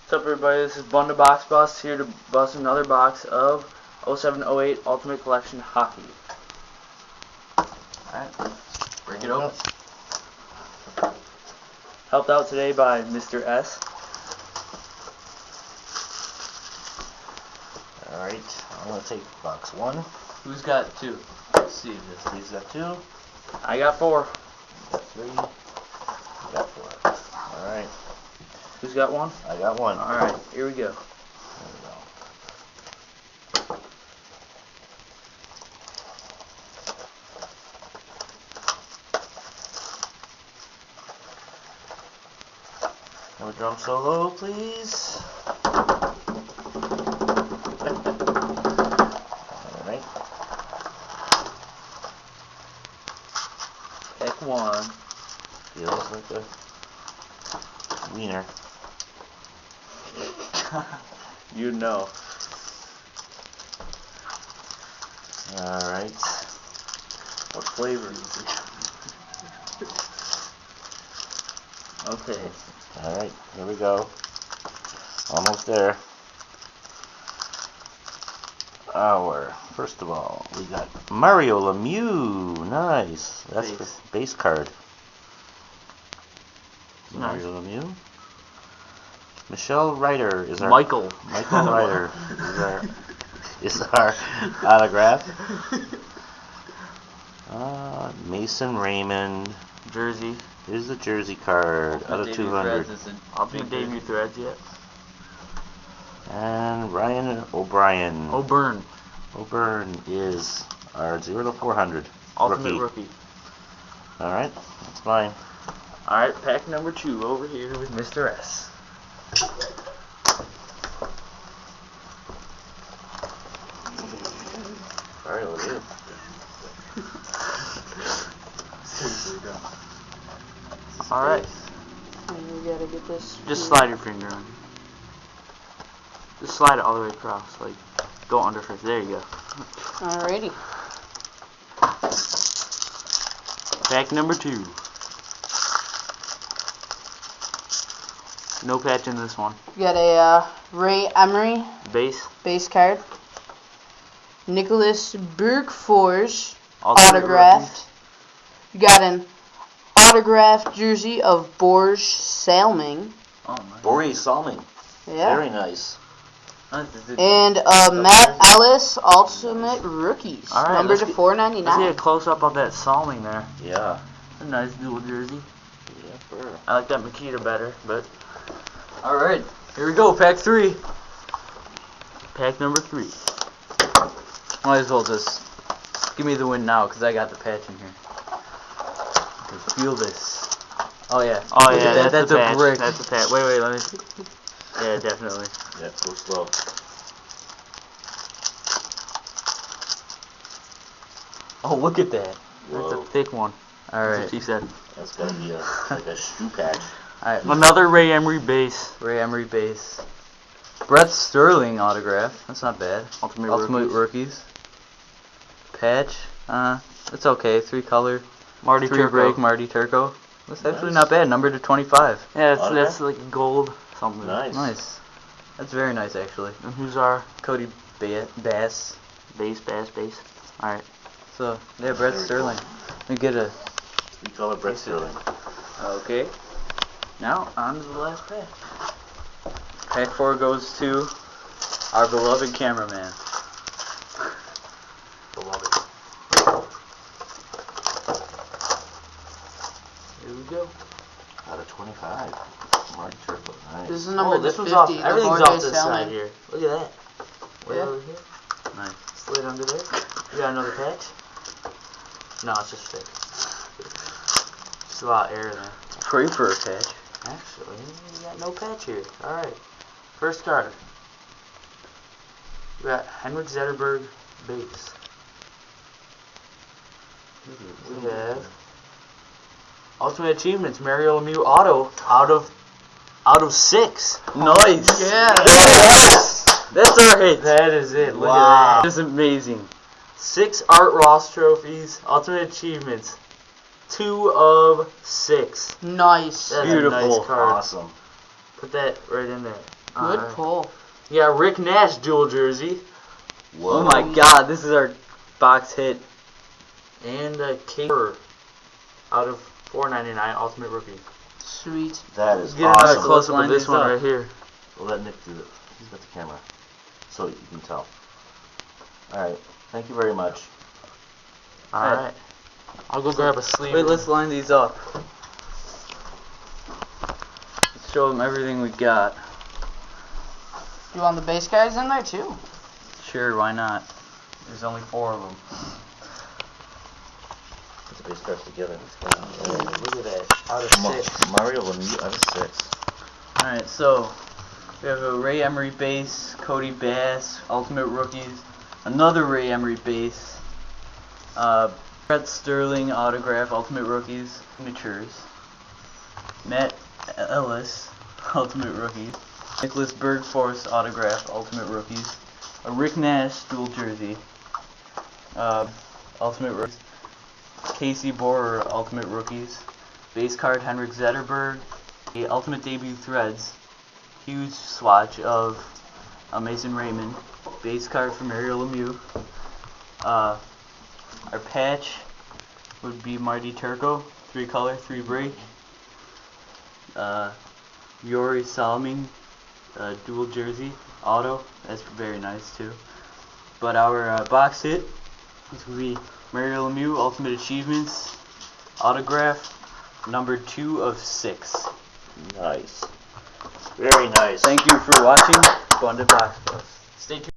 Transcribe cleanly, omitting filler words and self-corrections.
What's up, everybody? This is bundaboxbusts here to bust another box of 07-08 Ultimate Collection Hockey. Alright, break it open. Helped out today by Mr. S. Alright, I'm going to take box 1. Who's got 2? Let's see if he's got 2. I got 4. You got 3. You got 4. Alright. Who's got 1? I got 1. Alright, here we go. There we go. No drum solo, please. Alright. Pick 1. Feels like a wiener. You know. Alright. What flavor is it? Okay. Alright, here we go. Almost there. First of all, we got Mario Lemieux. Nice. That's the base card. Nice. Mario Lemieux. Michelle Ryder is our Michael Ryder is our autograph. Mason Raymond jersey. Here's the jersey card out of 200. Ultimate debut threads yet. And Ryan O'Brien. O'Byrne is our 0-400 Ultimate rookie. Alright, that's fine. Alright, pack number 2 over here with Mr. S. Alright, we'll do. Alright. We gotta get this. Just slide your finger on. Just slide it all the way across. Like, go under first. There you go. Alrighty. Pack number 2. No patch in this one. We got a Ray Emery Base card. Nicholas Burgfors Ultimate autographed. We got an autographed jersey of Borge Salming. Oh, nice. Borge Salming. Yeah. Very nice. And Matt Ellis Ultimate Rookies. All right, number to let's $4.99. get a close up of that Salming there. Yeah. A nice dual jersey. Yeah, sure. I like that Makita better, but alright, here we go, pack 3. Pack number 3. Might as well just give me the win now, because I got the patch in here. Okay, feel this. Oh yeah. Oh yeah, that's a patch. Brick. That's a patch. Wait, let me see. Yeah, definitely. Yeah, go slow. Oh, look at that. Whoa. That's a thick one. Alright. That's what she said. That's gotta be like a shoe patch. Alright, another Ray Emery base. Brett Sterling autograph. That's not bad. Ultimate rookies. Patch. It's okay. 3 color. Marty Turco. That's actually not bad. Number to 25. Yeah, that's like gold something. Nice. That's very nice actually. And who's our Cody Bass? Base. Alright. So yeah, Brett Sterling. Let me get a 3 color Brett Sterling. Okay. Now on to the last pack. Pack 4 goes to our beloved cameraman. Beloved. Here we go. Out of 25. Marty Turco. Nice. This is number this 50. one's off. Everything's off this Salmon. side here. Look at that. Way Yeah. over here. Nice. Slid under there. You got another patch? No, it's just thick. Just a lot of air there. Pray for a patch. Actually, you got no patch here. Alright. First card. We got Henrik Zetterberg base. We have Ultimate Achievements, Mario Lemieux auto out of 6. Nice. Yeah. Yes. That's our hit. That is it. Look at that. This is amazing. 6 Art Ross trophies, Ultimate Achievements. 2 of 6. Nice. That's beautiful. a nice card. Awesome. Put that right in there. Good pull. Yeah, Rick Nash dual jersey. Whoa. Oh my God, this is our box hit. And a case out of $4.99 Ultimate Rookie. Sweet. That is Get another awesome. close line. This one right here. We'll let Nick do it. He's got the camera, so you can tell. All right. Thank you very much. All right. I'll go grab a sleeve. Wait, let's line these up. Let's show them everything we got. You want the base guys in there too? Sure, why not? There's only 4 of them. Put the base cards together. Look at that. Out of 6. Mario Lemieux out of 6. Alright, so we have a Ray Emery base, Cody Bass, Ultimate Rookies, another Ray Emery base, Brett Sterling autograph, Ultimate Rookies, signatures, Matt Ellis, Ultimate Rookies, Nicholas Bergforce autograph, Ultimate Rookies, a Rick Nash dual jersey, Ultimate Rookies, Casey Borer Ultimate Rookies, base card Henrik Zetterberg, a Ultimate Debut Threads, huge swatch of Mason Raymond, base card for Mario Lemieux. Our patch would be Marty Turco, 3 color, 3 break. Yori Salming, dual jersey, auto, that's very nice too. But our box hit is going to be Mario Lemieux Ultimate Achievements, autograph, number 2 of 6. Nice. Very nice. Thank you for watching Bundaboxbusts. Stay tuned.